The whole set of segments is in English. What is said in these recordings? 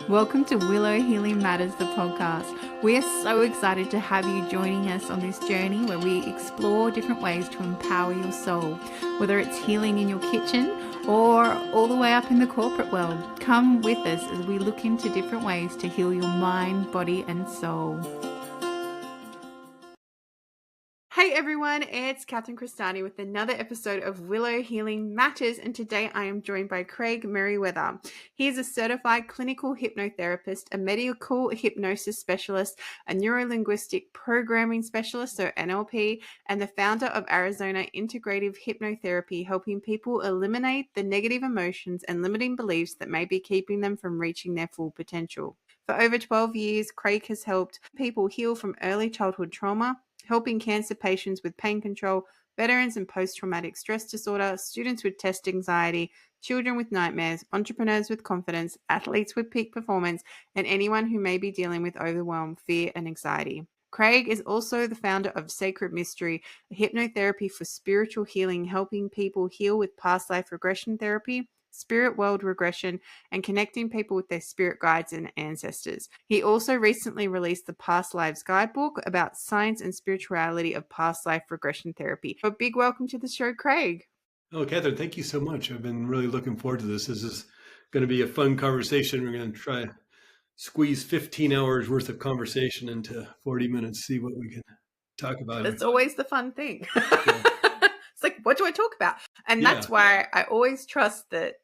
Welcome to Willow Healing Matters, the podcast. We are so excited to have you joining us on this journey where we explore different ways to empower your soul, whether it's healing in your kitchen or all the way up in the corporate world. Come with us as we look into different ways to heal your mind, body, and soul. Hey everyone, it's Catherine Cristani with another episode of Willow Healing Matters, and today I am joined by Craig Merriweather. He is a certified clinical hypnotherapist, a medical hypnosis specialist, a neurolinguistic programming specialist, so NLP, and the founder of Arizona Integrative Hypnotherapy, helping people eliminate the negative emotions and limiting beliefs that may be keeping them from reaching their full potential. For over 12 years, Craig has helped people heal from early childhood trauma, helping cancer patients with pain control, veterans and post-traumatic stress disorder, students with test anxiety, children with nightmares, entrepreneurs with confidence, athletes with peak performance, and anyone who may be dealing with overwhelm, fear, and anxiety. Craig is also the founder of Sacred Mystery, a hypnotherapy for spiritual healing, helping people heal with past life regression therapy, spirit world regression, and connecting people with their spirit guides and ancestors. He also recently released the Past Lives Guidebook about science and spirituality of past life regression therapy. A big welcome to the show, Craig. Oh, Catherine, thank you so much. I've been really looking forward to this. This is going to be a fun conversation. We're going to try to squeeze 15 hours worth of conversation into 40 minutes, see what we can talk about. That's always the fun thing. Yeah. It's like, what do I talk about? And that's why I always trust that,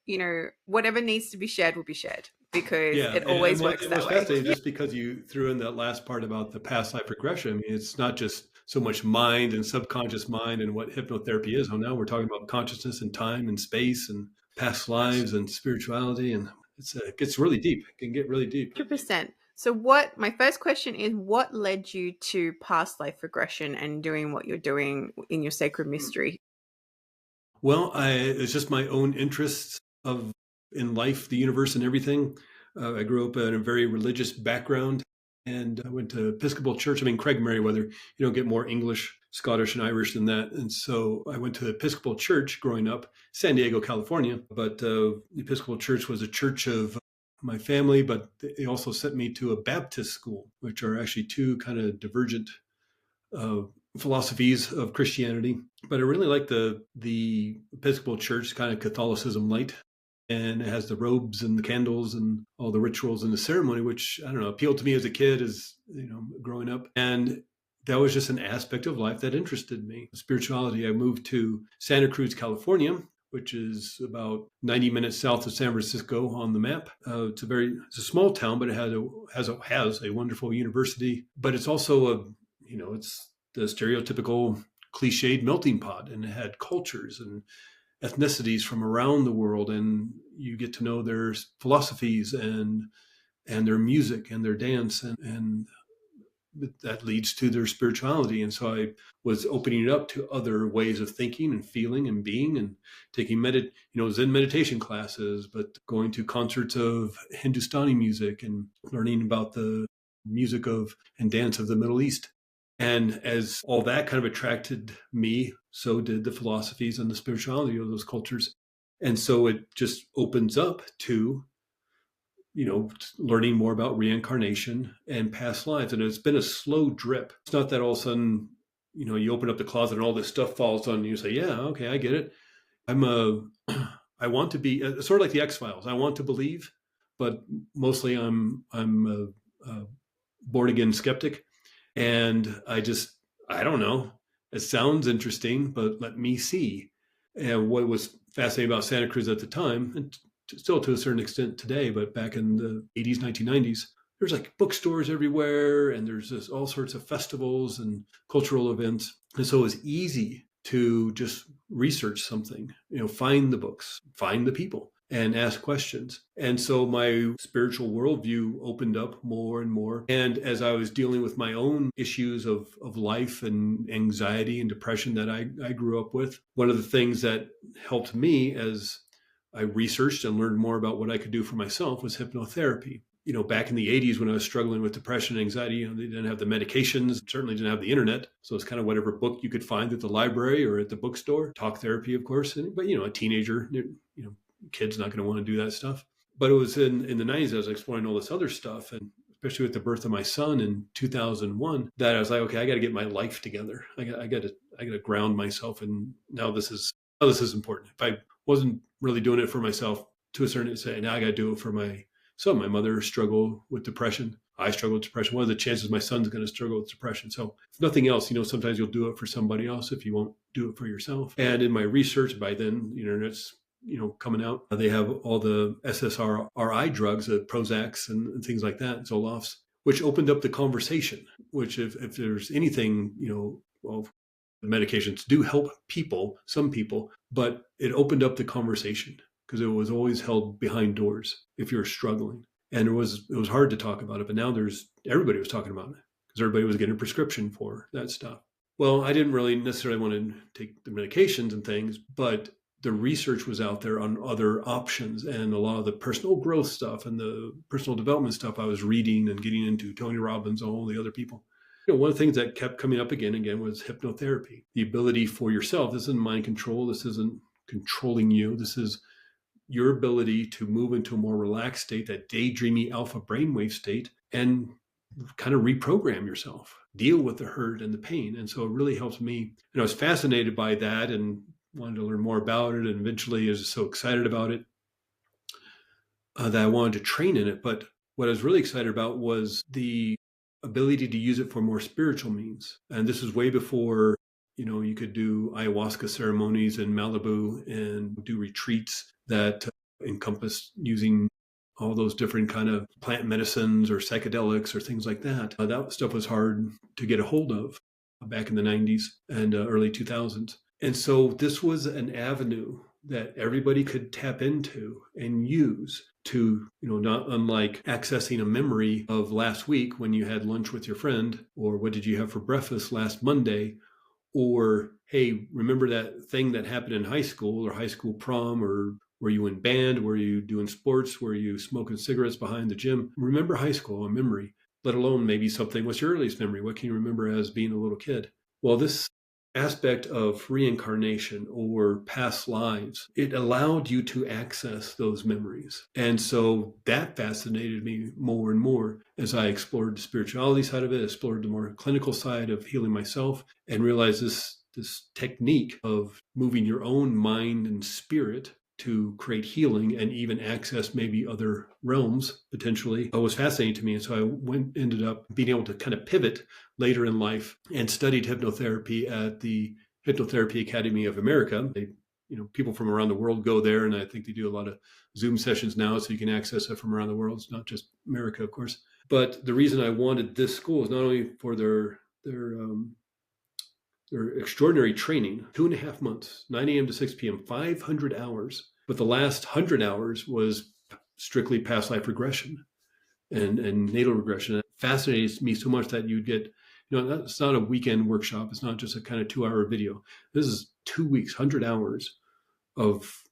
whatever needs to be shared will be shared, because it always works that way. It was fascinating just because you threw in that last part about the past life regression. I mean, it's not just so much mind and subconscious mind and what hypnotherapy is. Well, now we're talking about consciousness and time and space and past lives and spirituality. And it gets really deep. It can get really deep. 100%. So my first question is, what led you to past life regression and doing what you're doing in your Sacred Mystery? Well, it's just my own interests in life, the universe, and everything. I grew up in a very religious background, and I went to Episcopal church. I mean, Craig Merriweather, you don't get more English, Scottish, and Irish than that. And so I went to Episcopal church growing up, San Diego, California. But the Episcopal church was a church of my family, but they also sent me to a Baptist school, which are actually two kind of divergent philosophies of Christianity. But I really like the Episcopal church, kind of Catholicism light. And it has the robes and the candles and all the rituals and the ceremony, which, I don't know, appealed to me as a kid, growing up. And that was just an aspect of life that interested me. Spirituality. I moved to Santa Cruz, California, which is about 90 minutes south of San Francisco on the map. It's a small town, but it has a wonderful university. But it's also it's the stereotypical cliched melting pot, and it had cultures and ethnicities from around the world, and you get to know their philosophies and their music and their dance, and that leads to their spirituality. And so I was opening it up to other ways of thinking and feeling and being, and taking Zen meditation classes, but going to concerts of Hindustani music and learning about the music and dance of the Middle East. And as all that kind of attracted me, so did the philosophies and the spirituality of those cultures. And so it just opens up to, learning more about reincarnation and past lives. And it's been a slow drip. It's not that all of a sudden, you open up the closet and all this stuff falls on you. You say, yeah, okay, I get it. I want to be sort of like the X-Files. I want to believe, but mostly I'm a born again skeptic. And I don't know. It sounds interesting, but let me see. And what was fascinating about Santa Cruz at the time, and still to a certain extent today, but back in the 80s, 1990s, there's like bookstores everywhere, and there's all sorts of festivals and cultural events. And so it was easy to just research something, find the books, find the people, and ask questions. And so my spiritual worldview opened up more and more. And as I was dealing with my own issues of life and anxiety and depression that I grew up with, one of the things that helped me as I researched and learned more about what I could do for myself was hypnotherapy. Back in the 80s when I was struggling with depression and anxiety, they didn't have the medications, certainly didn't have the internet. So it's kind of whatever book you could find at the library or at the bookstore. Talk therapy, of course. But, a teenager, kid's not going to want to do that stuff. But it was in the 90s, I was exploring all this other stuff, and especially with the birth of my son in 2001, that I was like, okay, I got to get my life together. I got to ground myself, and now this is important. If I wasn't really doing it for myself to a certain extent, now I got to do it for my son. My mother struggled with depression. I struggle with depression. What are the chances my son's going to struggle with depression? So if nothing else, sometimes you'll do it for somebody else if you won't do it for yourself. And in my research, by then, the internet's coming out. They have all the SSRI drugs, Prozacs and things like that, Zolofts, which opened up the conversation. Which, if there's anything, well, medications do help some people, but it opened up the conversation because it was always held behind doors if you're struggling. And it was hard to talk about it, but now everybody was talking about it because everybody was getting a prescription for that stuff. Well, I didn't really necessarily want to take the medications and things, but the research was out there on other options, and a lot of the personal growth stuff and the personal development stuff I was reading and getting into, Tony Robbins, all the other people. One of the things that kept coming up again and again was hypnotherapy, the ability for yourself. This isn't mind control. This isn't controlling you. This is your ability to move into a more relaxed state, that daydreamy alpha brainwave state, and kind of reprogram yourself, deal with the hurt and the pain. And so it really helps me. And I was fascinated by that and wanted to learn more about it. And eventually I was so excited about it that I wanted to train in it. But what I was really excited about was the ability to use it for more spiritual means. And this was way before, you could do ayahuasca ceremonies in Malibu and do retreats that encompass using all those different kind of plant medicines or psychedelics or things like that. That stuff was hard to get a hold of back in the 90s and early 2000s. And so this was an avenue that everybody could tap into and use to, not unlike accessing a memory of last week when you had lunch with your friend, or what did you have for breakfast last Monday, or, hey, remember that thing that happened in high school or high school prom, or were you in band? Were you doing sports? Were you smoking cigarettes behind the gym? Remember high school, a memory, let alone maybe something. What's your earliest memory? What can you remember as being a little kid? Well, this aspect of reincarnation or past lives, it allowed you to access those memories. And so that fascinated me more and more as I explored the spirituality side of it, explored the more clinical side of healing myself, and realized this technique of moving your own mind and spirit to create healing and even access maybe other realms potentially was fascinating to me. And so I ended up being able to kind of pivot later in life and studied hypnotherapy at the Hypnotherapy Academy of America. People from around the world go there, and I think they do a lot of Zoom sessions now, so you can access it from around the world. It's not just America, of course. But the reason I wanted this school is not only for their extraordinary training, 2.5 months, 9 a.m. to 6 p.m., 500 hours. But the last 100 hours was strictly past life regression and natal regression. It fascinates me so much that you'd get, it's not a weekend workshop. It's not just a kind of 2-hour video. This is 2 weeks, 100 hours of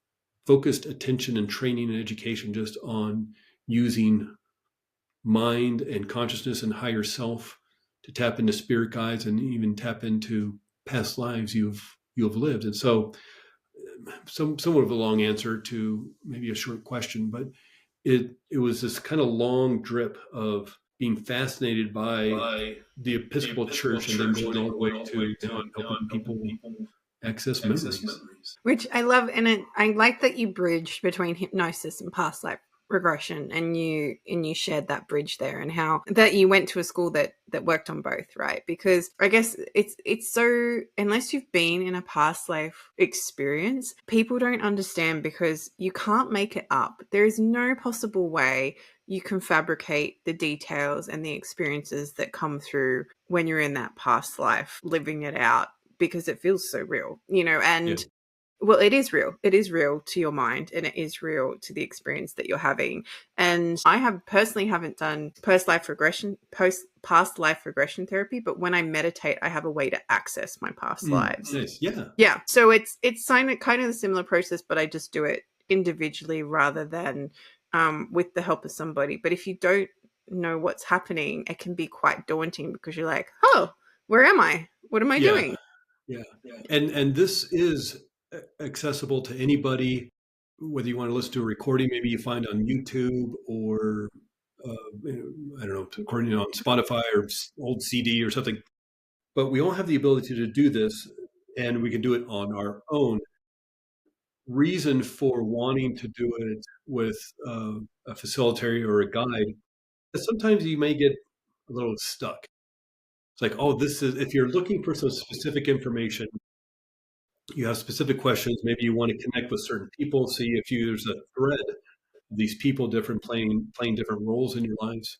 focused attention and training and education just on using mind and consciousness and higher self to tap into spirit guides and even tap into past lives you've lived. And so somewhat of a long answer to maybe a short question, but it was this kind of long drip of being fascinated by the Episcopal Church and then going all the way to helping people access memories. Which I love, and I like that you bridged between hypnosis and past life regression, and you shared that bridge there, and how that you went to a school that worked on both, right? Because I guess it's so, unless you've been in a past life experience, people don't understand, because you can't make it up. There is no possible way you can fabricate the details and the experiences that come through when you're in that past life, living it out, because it feels so real, and yeah. Well, it is real. It is real to your mind, and it is real to the experience that you're having. And I haven't done past life regression therapy, but when I meditate, I have a way to access my past lives. Nice. Yeah. Yeah. So it's kind of a similar process, but I just do it individually rather than with the help of somebody. But if you don't know what's happening, it can be quite daunting, because you're like, oh, where am I? What am I doing? Yeah. And this is accessible to anybody whether you want to listen to a recording, maybe you find on YouTube or I don't know, according on Spotify or old CD or something. But we all have the ability to do this, and we can do it on our own. Reason for wanting to do it with a facilitator or a guide is sometimes you may get a little stuck. It's like, oh, this is, if you're looking for some specific information, you have specific questions, maybe you want to connect with certain people, see if there's a thread of these people playing different roles in your lives.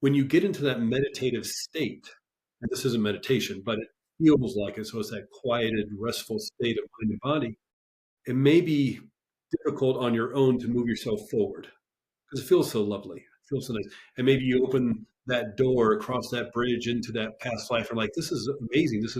When you get into that meditative state, and this isn't meditation, but it feels like it, so it's that quieted, restful state of mind and body, it may be difficult on your own to move yourself forward because it feels so lovely. It feels so nice. And maybe you open that door across that bridge into that past life and like, this is amazing. This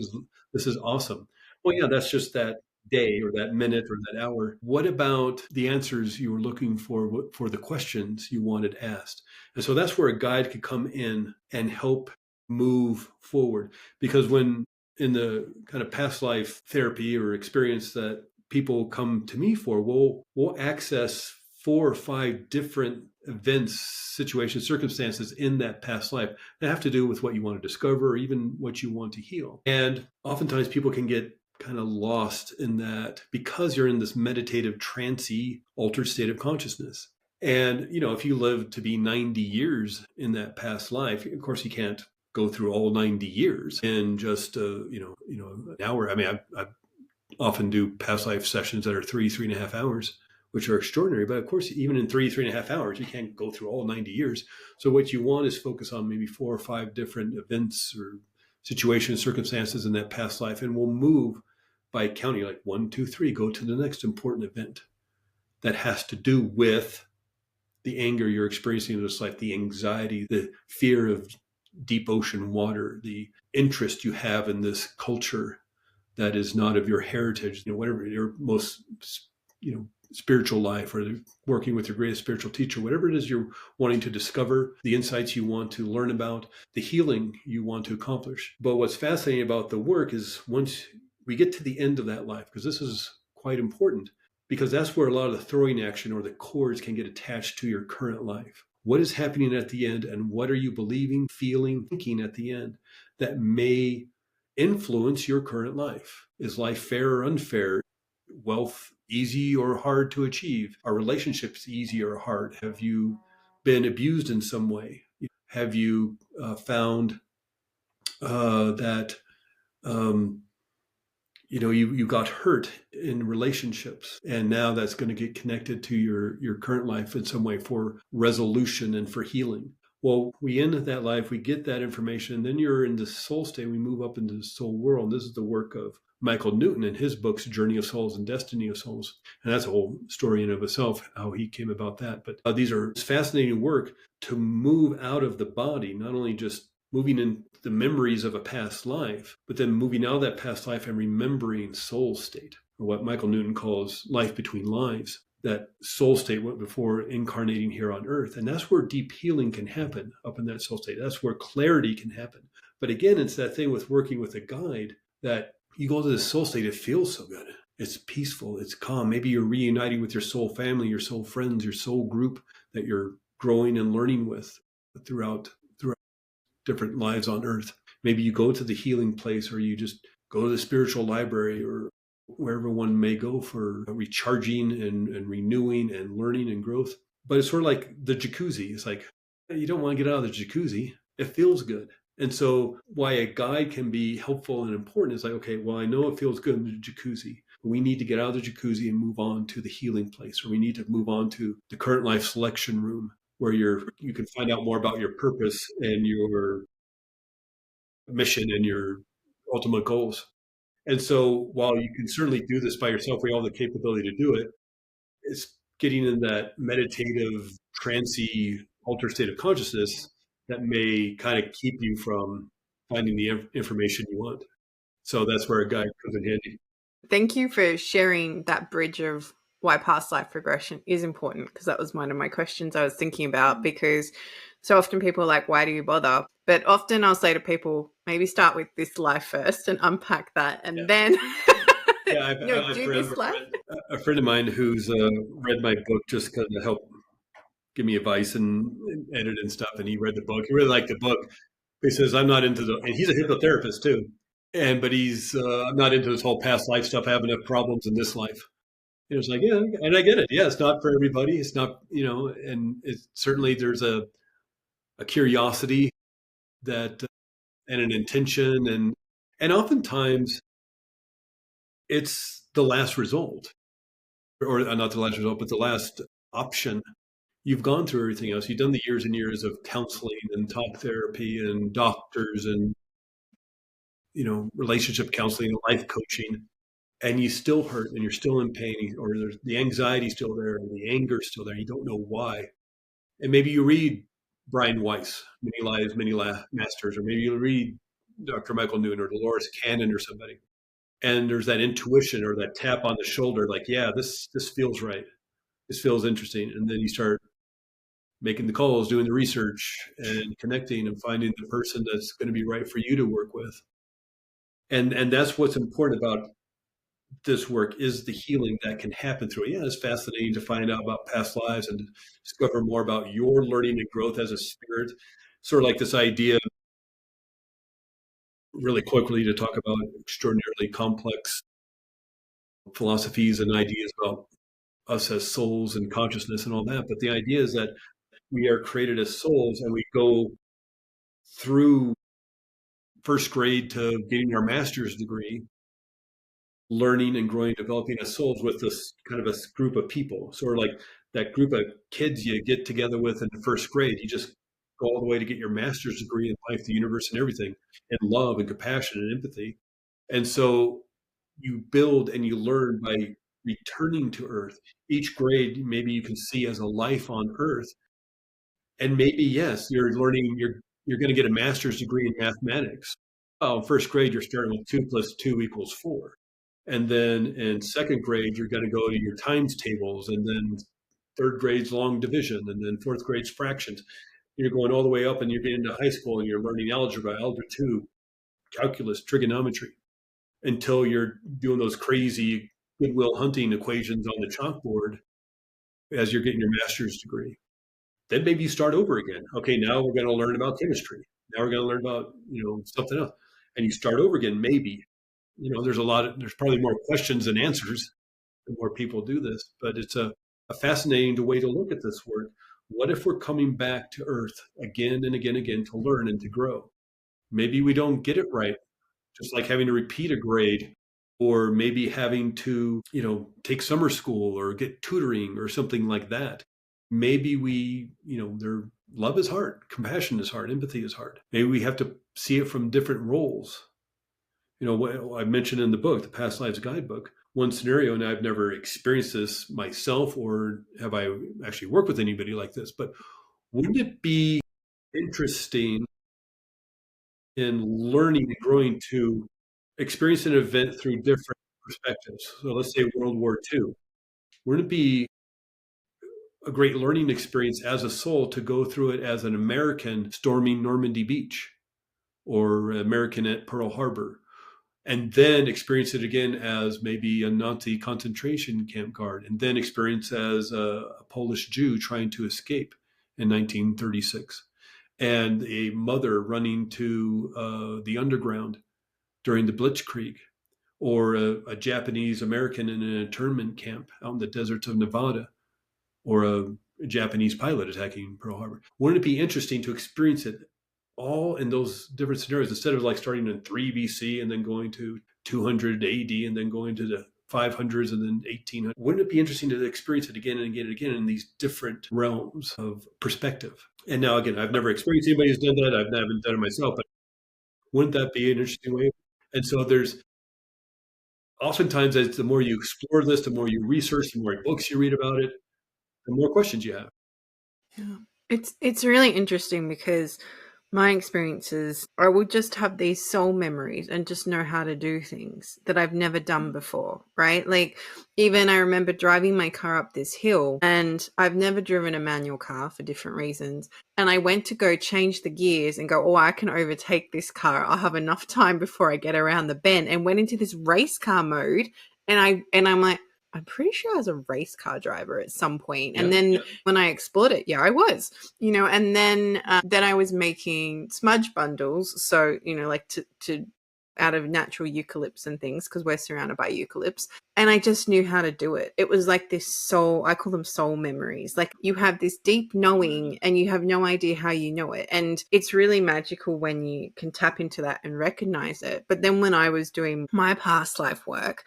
is awesome. Well, yeah, that's just that day or that minute or that hour. What about the answers you were looking for the questions you wanted asked? And so that's where a guide could come in and help move forward. Because when in the kind of past life therapy or experience that people come to me for, we'll access 4 or 5 different events, situations, circumstances in that past life that have to do with what you want to discover or even what you want to heal. And oftentimes people can get kind of lost in that because you're in this meditative, trancy, altered state of consciousness. And, if you live to be 90 years in that past life, of course, you can't go through all 90 years in just, an hour. I mean, I often do past life sessions that are 3.5 hours, which are extraordinary. But of course, even in 3.5 hours, you can't go through all 90 years. So what you want is focus on maybe 4 or 5 different events or situations, circumstances in that past life. And we'll move by counting like 1, 2, 3, go to the next important event that has to do with the anger you're experiencing in this life, the anxiety, the fear of deep ocean water, the interest you have in this culture that is not of your heritage, whatever your most, spiritual life or working with your greatest spiritual teacher, whatever it is you're wanting to discover, the insights you want to learn about, the healing you want to accomplish. But what's fascinating about the work is once we get to the end of that life, because this is quite important, because that's where a lot of the throwing action or the cords can get attached to your current life. What is happening at the end, and what are you believing, feeling, thinking at the end that may influence your current life? Is life fair or unfair? Wealth easy or hard to achieve? Are relationships easy or hard? Have you been abused in some way? Have you found that you got hurt in relationships, and now that's going to get connected to your current life in some way for resolution and for healing? Well, we end that life, we get that information, and then you're in the soul state. We move up into the soul world. This is the work of Michael Newton in his books, Journey of Souls and Destiny of Souls. And that's a whole story in and of itself, how he came about that. But these are fascinating work to move out of the body, not only just moving in the memories of a past life, but then moving out of that past life and remembering soul state, or what Michael Newton calls life between lives, that soul state before incarnating here on earth. And that's where deep healing can happen, up in that soul state. That's where clarity can happen. But again, it's that thing with working with a guide that you go to this soul state, it feels so good. It's peaceful, it's calm. Maybe you're reuniting with your soul family, your soul friends, your soul group that you're growing and learning with throughout different lives on earth. Maybe you go to the healing place, or you just go to the spiritual library, or wherever one may go for recharging and renewing and learning and growth. But it's sort of like the jacuzzi. It's like, you don't want to get out of the jacuzzi. It feels good. And so why a guide can be helpful and important is like, okay, well, I know it feels good in the jacuzzi, but we need to get out of the jacuzzi and move on to the healing place, or we need to move on to the current life selection room, where you can find out more about your purpose and your mission and your ultimate goals. And so while you can certainly do this by yourself, we all have the capability to do it, it's getting in that meditative, trancy, altered state of consciousness that may kind of keep you from finding the information you want. So that's where a guide comes in handy. Thank you for sharing that bridge of why past life regression is important, because that was one of my questions I was thinking about, because so often people are like, why do you bother? But often I'll say to people, maybe start with this life first and unpack that, and then I've do this life. A friend of mine who's read my book just kind of help give me advice and edit and stuff. And he read the book. He really liked the book. He says, I'm not into and he's a hypnotherapist too. But I'm not into this whole past life stuff. I have enough problems in this life. And it's like, yeah, and I get it. Yeah, it's not for everybody. It's not, and it's certainly there's a curiosity that, and an intention. And oftentimes it's the last result or not the last result, but the last option. You've gone through everything else. You've done the years and years of counseling and talk therapy and doctors and relationship counseling and life coaching, and you still hurt and you're still in pain, or there's the anxiety still there, and the anger still there. You don't know why, and maybe you read Brian Weiss, Many Lives, Masters, or maybe you read Dr. Michael Newton or Dolores Cannon or somebody, and there's that intuition or that tap on the shoulder, like, yeah, this feels right, this feels interesting, and then you start making the calls, doing the research, and connecting and finding the person that's going to be right for you to work with. And that's what's important about this work is the healing that can happen through it. Yeah, it's fascinating to find out about past lives and discover more about your learning and growth as a spirit. Sort of like this idea, really quickly, to talk about extraordinarily complex philosophies and ideas about us as souls and consciousness and all that. But the idea is that we are created as souls, and we go through first grade to getting our master's degree, learning and growing, developing as souls with this kind of a group of people. Sort of like that group of kids you get together with in the first grade. You just go all the way to get your master's degree in life, the universe, and everything, and love and compassion and empathy. And so you build and you learn by returning to Earth. Each grade, maybe you can see as a life on Earth. And maybe, yes, you're going to get a master's degree in mathematics. Oh, first grade, you're starting with 2 plus 2 equals 4. And then in second grade, you're going to go to your times tables, and then third grade's long division, and then fourth grade's fractions. You're going all the way up, and you're getting into high school, and you're learning algebra 2, calculus, trigonometry, until you're doing those crazy Goodwill Hunting equations on the chalkboard as you're getting your master's degree. Then maybe you start over again. Okay, now we're going to learn about chemistry. Now we're going to learn about, something else. And you start over again, maybe. There's probably more questions than answers the more people do this, but it's a fascinating way to look at this work. What if we're coming back to Earth again and again and again to learn and to grow? Maybe we don't get it right, just like having to repeat a grade, or maybe having to, take summer school or get tutoring or something like that. Maybe their love is hard, compassion is hard, empathy is hard. Maybe we have to see it from different roles. I mentioned in the book, the Past Lives Guidebook, one scenario, and I've never experienced this myself, or have I actually worked with anybody like this, but wouldn't it be interesting in learning and growing to experience an event through different perspectives? So let's say World War II. Wouldn't it be a great learning experience as a soul to go through it as an American storming Normandy Beach, or American at Pearl Harbor, and then experience it again as maybe a Nazi concentration camp guard, and then experience as a Polish Jew trying to escape in 1936, and a mother running to the underground during the Blitzkrieg, or a Japanese American in an internment camp out in the deserts of Nevada, or a Japanese pilot attacking Pearl Harbor. Wouldn't it be interesting to experience it all in those different scenarios, instead of like starting in 3 BC and then going to 200 AD and then going to the 500s and then 1800? Wouldn't it be interesting to experience it again and again and again in these different realms of perspective? And now, again, I've never experienced anybody who's done that. I've never done it myself, but wouldn't that be an interesting way? And so there's oftentimes, as the more you explore this, the more you research, the more books you read about it, the more questions you have. Yeah. It's really interesting because my experiences, I would just have these soul memories and just know how to do things that I've never done before, right? Like, even I remember driving my car up this hill, and I've never driven a manual car for different reasons. And I went to go change the gears and go, oh, I can overtake this car. I'll have enough time before I get around the bend, and went into this race car mode. And I'm like, I'm pretty sure I was a race car driver at some point. Yeah. And then when I explored it, yeah, I was, and then I was making smudge bundles. So, like to out of natural eucalypts and things, because we're surrounded by eucalypts. And I just knew how to do it. It was like this soul, I call them soul memories. Like you have this deep knowing and you have no idea how you know it. And it's really magical when you can tap into that and recognize it. But then when I was doing my past life work,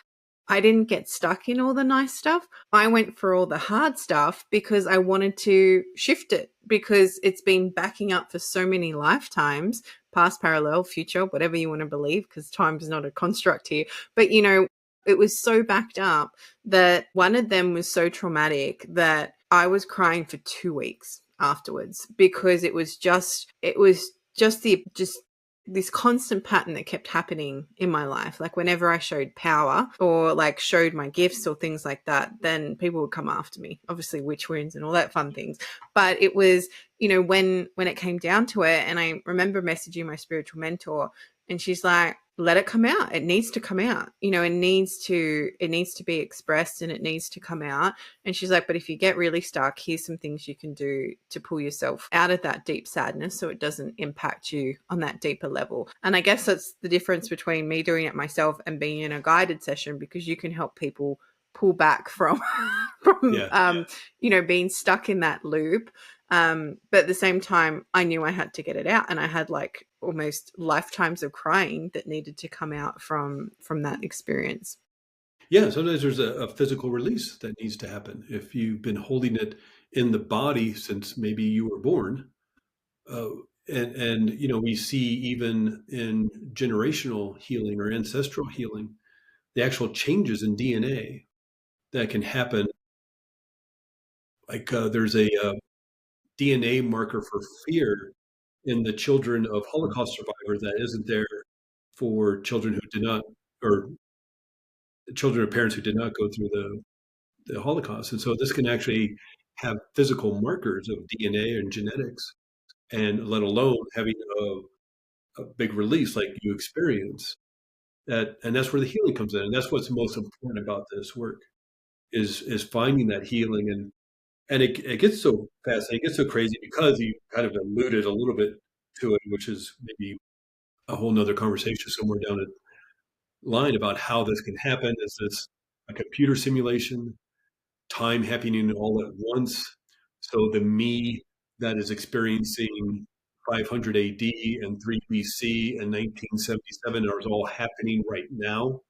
I didn't get stuck in all the nice stuff. I went for all the hard stuff because I wanted to shift it, because it's been backing up for so many lifetimes, past, parallel, future, whatever you want to believe, because time is not a construct here. But, it was so backed up that one of them was so traumatic that I was crying for 2 weeks afterwards, because it was just this constant pattern that kept happening in my life. Like whenever I showed power or like showed my gifts or things like that, then people would come after me, obviously witch wounds and all that fun things. But it was, when it came down to it, and I remember messaging my spiritual mentor, and she's like, let it come out. It needs to come out. It needs to be expressed and it needs to come out. And she's like, but if you get really stuck, here's some things you can do to pull yourself out of that deep sadness so it doesn't impact you on that deeper level. And I guess that's the difference between me doing it myself and being in a guided session, because you can help people pull back from being stuck in that loop. But at the same time, I knew I had to get it out, and I had like almost lifetimes of crying that needed to come out from that experience. Yeah, sometimes there's a physical release that needs to happen. If you've been holding it in the body since maybe you were born, uh, and we see even in generational healing or ancestral healing, the actual changes in DNA that can happen. Like there's a DNA marker for fear in the children of Holocaust survivors that isn't there for children who did not, or children of parents who did not go through the Holocaust. And so this can actually have physical markers of DNA and genetics, and let alone having a big release like you experience. And that's where the healing comes in. And that's what's most important about this work is finding that healing. And it gets so fascinating, it gets so crazy, because you kind of alluded a little bit to it, which is maybe a whole nother conversation somewhere down the line about how this can happen. Is this a computer simulation, time happening all at once? So the me that is experiencing 500 AD and 3 BC and 1977 are all happening right now.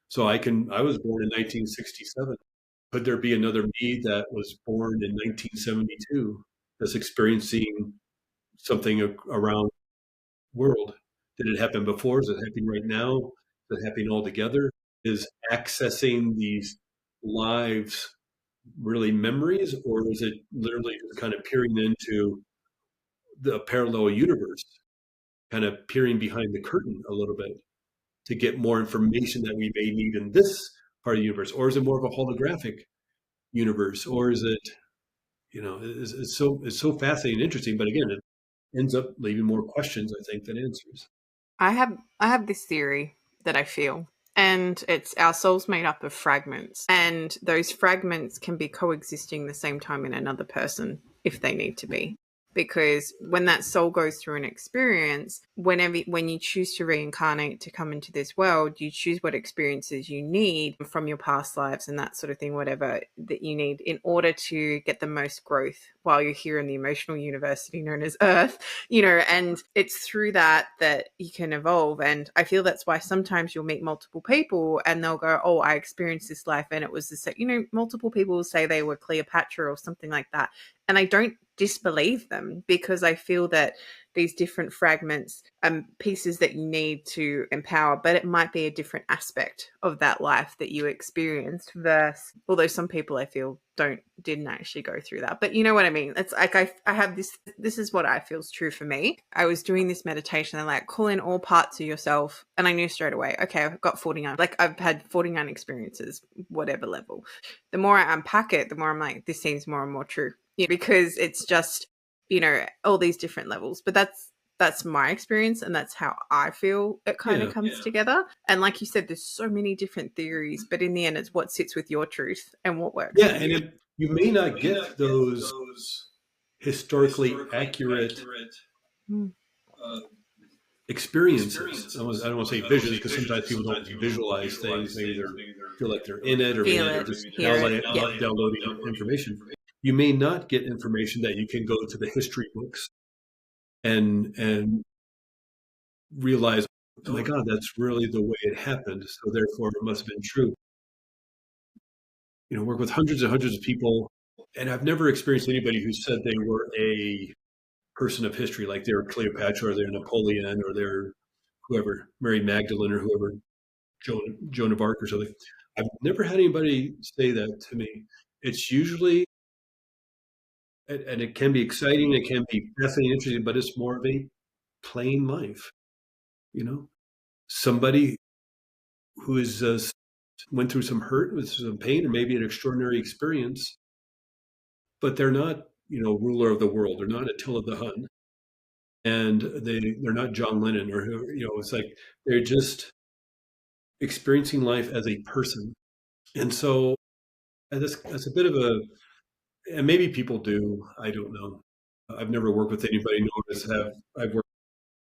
So I was born in 1967. Could there be another me that was born in 1972 that's experiencing something around the world? Did it happen before? Is it happening right now? Is it happening all together? Is accessing these lives really memories, or is it literally just kind of peering into the parallel universe, kind of peering behind the curtain a little bit to get more information that we may need in this part of the universe? Or is it more of a holographic universe? Or is it, it's so fascinating and interesting, but again, it ends up leaving more questions, I think, than answers. I have this theory that I feel, and it's our soul's made up of fragments, and those fragments can be coexisting the same time in another person if they need to be. Because when that soul goes through an experience, when you choose to reincarnate to come into this world, you choose what experiences you need from your past lives and that sort of thing, whatever that you need in order to get the most growth while you're here in the emotional university known as Earth, and it's through that you can evolve. And I feel that's why sometimes you'll meet multiple people and they'll go, oh, I experienced this life and it was this, multiple people will say they were Cleopatra or something like that. And I don't disbelieve them, because I feel that these different fragments are pieces that you need to empower, but it might be a different aspect of that life that you experienced versus, although some people I feel didn't actually go through that. But you know what I mean? It's like I have this is what I feel is true for me. I was doing this meditation and like call in all parts of yourself, and I knew straight away, okay, I've got 49. Like I've had 49 experiences, whatever level. The more I unpack it, the more I'm like, this seems more and more true. Because it's just, all these different levels. But That's my experience, and that's how I feel it kind of comes together. And like you said, there's so many different theories, but in the end, it's what sits with your truth and what works Yeah, for you. you may not get those historically accurate Mm. experiences. I don't want to say visions, because sometimes people don't visualize things. Maybe they feel like they're in it, or maybe Feel they're it, just hear it. Yeah. downloading information. You may not get information that you can go to the history books and realize, oh my God, that's really the way it happened. So therefore, it must have been true. Work with hundreds and hundreds of people, and I've never experienced anybody who said they were a person of history, like they're Cleopatra or they're Napoleon or they're whoever, Mary Magdalene or whoever, Joan of Arc or something. I've never had anybody say that to me. It's usually, and it can be exciting, it can be fascinating, interesting, but it's more of a plain life. Somebody who is went through some hurt, with some pain, or maybe an extraordinary experience, but they're not, ruler of the world. They're not Attila the Hun, and they're not John Lennon or who. It's like they're just experiencing life as a person. And so that's a bit of a, and maybe people do, I don't know. I've never worked with anybody, nor I've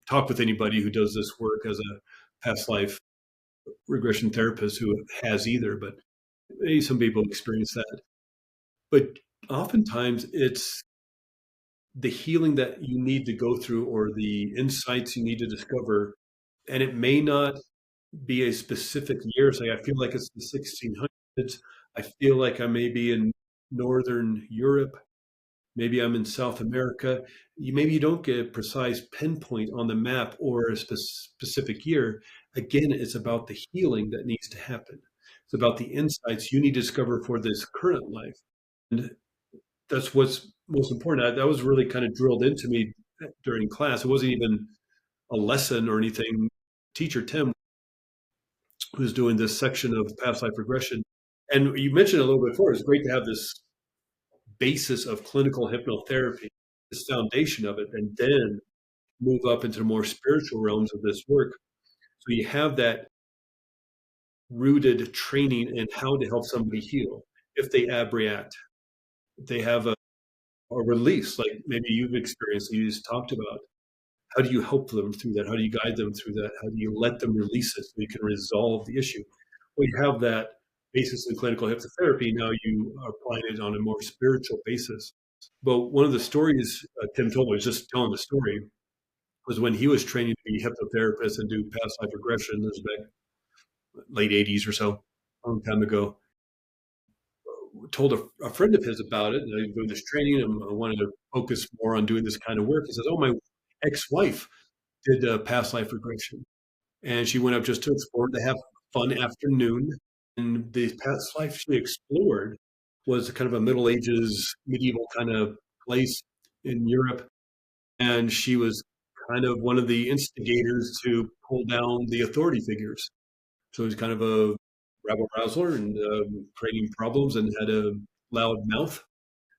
talked with anybody who does this work as a past life regression therapist who has either, but maybe some people experience that. But oftentimes it's the healing that you need to go through or the insights you need to discover. And it may not be a specific year. It's like, I feel like it's the 1600s. I feel like I may be in Northern Europe. Maybe I'm in South America. Maybe you don't get a precise pinpoint on the map or a specific year. Again, it's about the healing that needs to happen. It's about the insights you need to discover for this current life. And that's what's most important. That was really kind of drilled into me during class. It wasn't even a lesson or anything. Teacher Tim, who's doing this section of past life regression, and you mentioned a little bit before, it's great to have this basis of clinical hypnotherapy, this foundation of it, and then move up into the more spiritual realms of this work. So you have that rooted training in how to help somebody heal. If they abreact, they have a release, like maybe you've experienced, you just talked about. How do you help them through that? How do you guide them through that? How do you let them release it so you can resolve the issue? Well, you have that basis in clinical hypnotherapy. Now you are applying it on a more spiritual basis. But one of the stories Tim told me, was just telling the story, was when he was training to be a hypnotherapist and do past life regression. This was back late 80s or so, a long time ago. Told a friend of his about it, and I was doing this training, and I wanted to focus more on doing this kind of work. He says, "Oh, my ex-wife did past life regression, and she went up just to explore, to have fun afternoon. And the past life she explored was kind of a Middle Ages, medieval kind of place in Europe, and she was kind of one of the instigators to pull down the authority figures. So it was kind of a rabble rouser and creating problems, and had a loud mouth.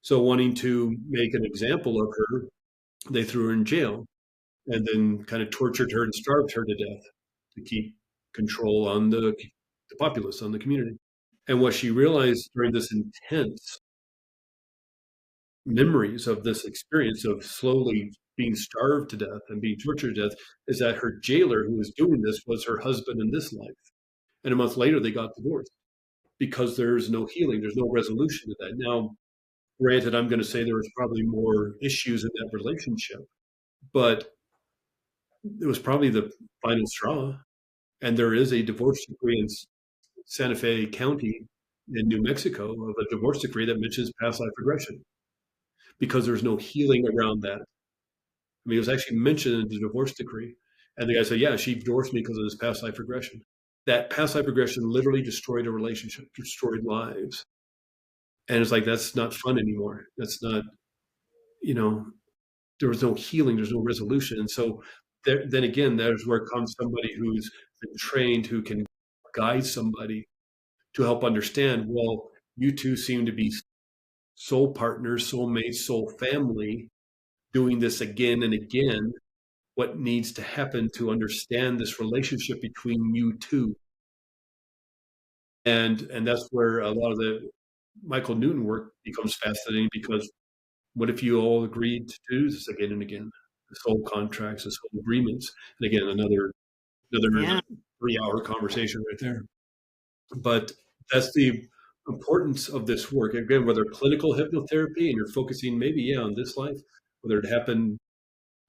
So wanting to make an example of her, they threw her in jail, and then kind of tortured her and starved her to death to keep control on the populace, on the community. And what she realized during this intense memories of this experience of slowly being starved to death and being tortured to death is that her jailer, who was doing this, was her husband in this life. And a month later, they got divorced because there's no healing, there's no resolution to that. Now, granted, I'm going to say there was probably more issues in that relationship, but it was probably the final straw. And there is a divorce decree in Santa Fe County in New Mexico, of a divorce decree that mentions past life regression, because there's no healing around that. I mean, it was actually mentioned in the divorce decree. And the guy said, yeah, she divorced me because of this past life regression. That past life regression literally destroyed a relationship, destroyed lives. And it's like, that's not fun anymore. That's not, there was no healing, there's no resolution. And so then again, there's where comes somebody who's been trained, who can guide somebody to help understand, well, you two seem to be soul partners, soul mates, soul family, doing this again and again. what needs to happen to understand this relationship between you two. And that's where a lot of the Michael Newton work becomes fascinating, because what if you all agreed to do this again and again? The soul contracts, the soul agreements. And again, another Yeah. 3-hour conversation right there. But that's the importance of this work. Again, whether clinical hypnotherapy and you're focusing maybe, on this life, whether it happened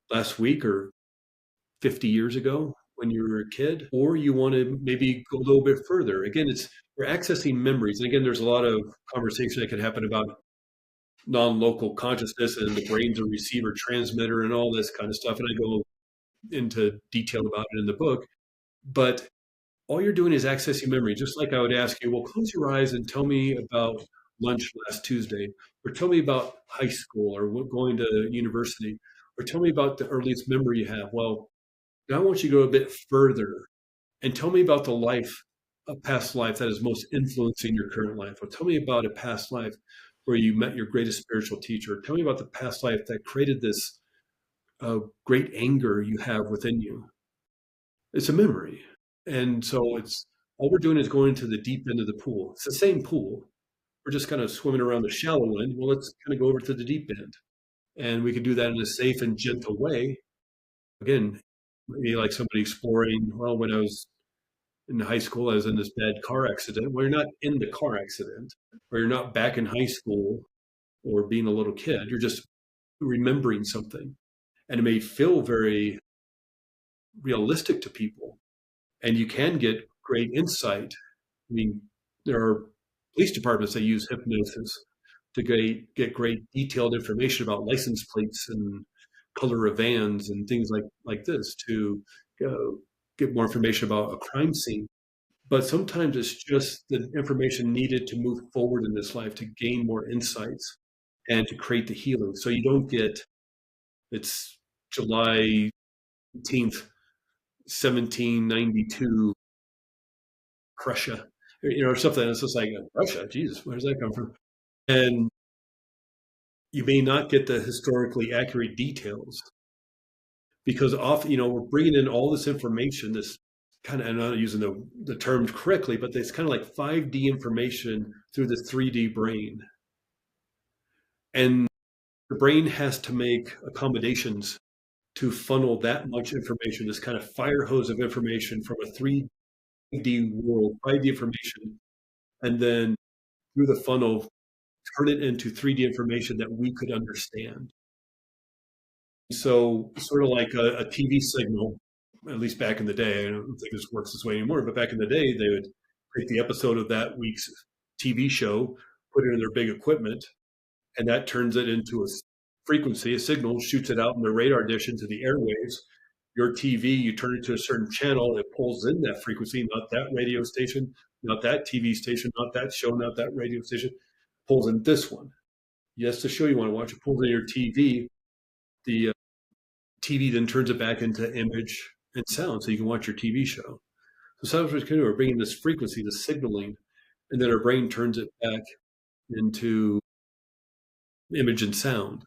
last week or 50 years ago when you were a kid, or you want to maybe go a little bit further. Again, we're accessing memories. And again, there's a lot of conversation that can happen about non-local consciousness and the brain's a receiver transmitter and all this kind of stuff. And I go into detail about it in the book. But all you're doing is accessing memory. Just like I would ask you, well, close your eyes and tell me about lunch last Tuesday, or tell me about high school or going to university, or tell me about the earliest memory you have. Well, now I want you to go a bit further and tell me about a past life that is most influencing your current life. Or tell me about a past life where you met your greatest spiritual teacher. Tell me about the past life that created this great anger you have within you. It's a memory. And so all we're doing is going to the deep end of the pool. It's the same pool. We're just kind of swimming around the shallow end. Well, let's kind of go over to the deep end. And we can do that in a safe and gentle way. Again, maybe like somebody exploring, well, when I was in high school, I was in this bad car accident. Well, you're not in the car accident, or you're not back in high school or being a little kid. You're just remembering something. And it may feel very realistic to people. And you can get great insight. I mean, there are police departments that use hypnosis to get great detailed information about license plates and color of vans and things like this, to get more information about a crime scene. But sometimes it's just the information needed to move forward in this life, to gain more insights and to create the healing. So you don't get, it's July 18th, 1792, Prussia, or something. It's just like, Prussia, Jesus, where does that come from? And you may not get the historically accurate details, because often, we're bringing in all this information, this kind of, I'm not using the terms correctly, but it's kind of like 5D information through the 3D brain. And the brain has to make accommodations to funnel that much information, this kind of fire hose of information from a 3D world, 5D information, and then through the funnel, turn it into 3D information that we could understand. So sort of like a TV signal, at least back in the day, I don't think this works this way anymore, but back in the day, they would take the episode of that week's TV show, put it in their big equipment, and that turns it into a frequency, a signal, shoots it out in the radar dish into the airwaves. Your TV, you turn it to a certain channel, it pulls in that frequency, not that radio station, not that TV station, not that show, not that radio station, pulls in this one. Yes, the show you want to watch, it pulls in your TV. The TV then turns it back into image and sound, so you can watch your TV show. So sometimes we can do, we're bringing this frequency, this signaling, and then our brain turns it back into image and sound.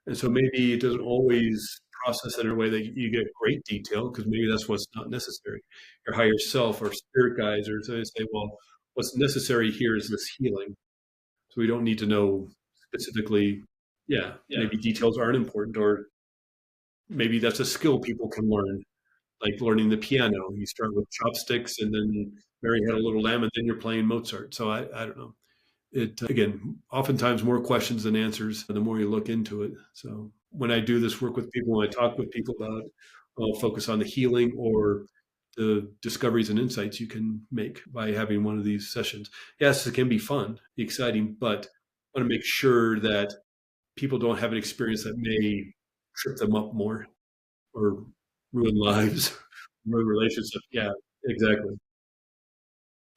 And so maybe it doesn't always process it in a way that you get great detail, because maybe that's what's not necessary. Your higher self or spirit guides, or they say, well, what's necessary here is this healing. So we don't need to know specifically, maybe details aren't important, or maybe that's a skill people can learn, like learning the piano. You start with chopsticks, and then Mary Had a Little Lamb, and then you're playing Mozart. So I don't know. It, again, oftentimes more questions than answers the more you look into it. So when I do this work with people, when I talk with people about, I'll focus on the healing or the discoveries and insights you can make by having one of these sessions. Yes, it can be fun, exciting, but I want to make sure that people don't have an experience that may trip them up more or ruin lives, ruin relationships. Yeah, exactly.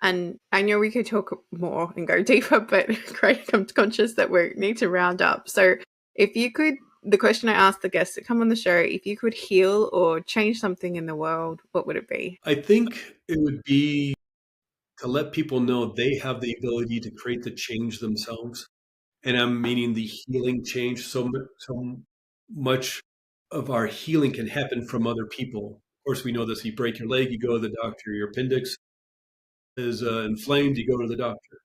And I know we could talk more and go deeper, but Craig, I'm conscious that we need to round up. So if you could, the question I asked the guests that come on the show, if you could heal or change something in the world, what would it be? I think it would be to let people know they have the ability to create the change themselves. And I'm meaning the healing change so much of our healing can happen from other people. Of course, we know this. You break your leg, you go to the doctor. Your appendix is inflamed, you go to the doctor.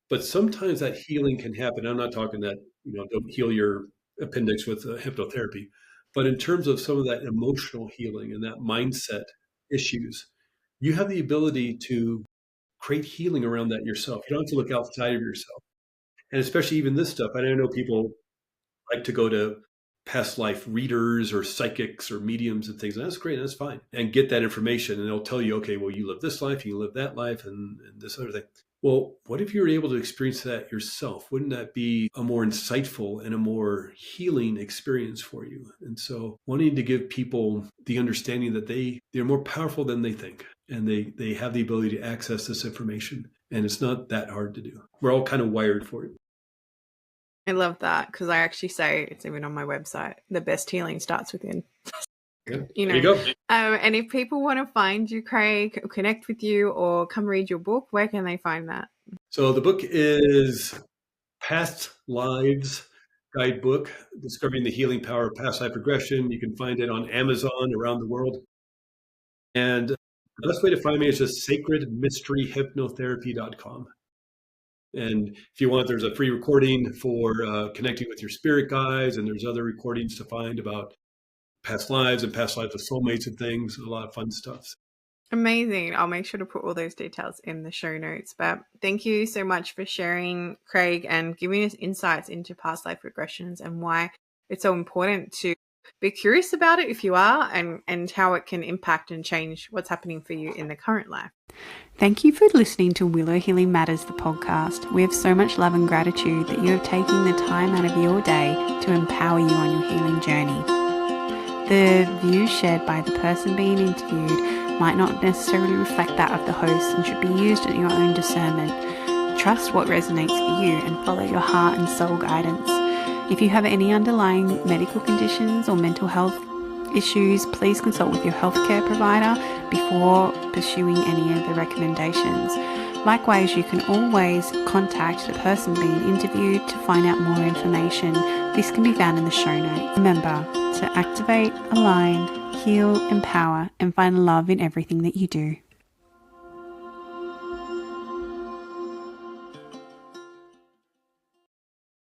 But sometimes that healing can happen. I'm not talking that, don't heal your appendix with hypnotherapy. But in terms of some of that emotional healing and that mindset issues, you have the ability to create healing around that yourself. You don't have to look outside of yourself. And especially even this stuff. I know people like to go to past life readers or psychics or mediums and things. And that's great. That's fine. And get that information. And they'll tell you, okay, well, you live this life, you live that life, and this other thing. Well, what if you were able to experience that yourself? Wouldn't that be a more insightful and a more healing experience for you? And so wanting to give people the understanding that they're more powerful than they think. And they have the ability to access this information. And it's not that hard to do. We're all kind of wired for it. I love that, because I actually say, it's even on my website, the best healing starts within. Yeah, there you go. And if people want to find you, Craig, or connect with you or come read your book, where can they find that? So the book is Past Lives Guidebook, Discovering the Healing Power of Past Life Regression. You can find it on Amazon around the world. And the best way to find me is just sacredmysteryhypnotherapy.com. And if you want, there's a free recording for connecting with your spirit guides, and there's other recordings to find about past lives and past lives with soulmates and things. A lot of fun stuff. Amazing. I'll make sure to put all those details in the show notes. But thank you so much for sharing, Craig, and giving us insights into past life regressions and why it's so important to be curious about it if you are, and how it can impact and change what's happening for you in the current life. Thank you for listening to Willow Healing Matters, the podcast. We have so much love and gratitude that you have taken the time out of your day to empower you on your healing journey. The views shared by the person being interviewed might not necessarily reflect that of the host and should be used at your own discernment. Trust what resonates for you and follow your heart and soul guidance. If you have any underlying medical conditions or mental health issues, please consult with your healthcare provider before pursuing any of the recommendations. Likewise, you can always contact the person being interviewed to find out more information. This can be found in the show notes. Remember to activate, align, heal, empower, and find love in everything that you do.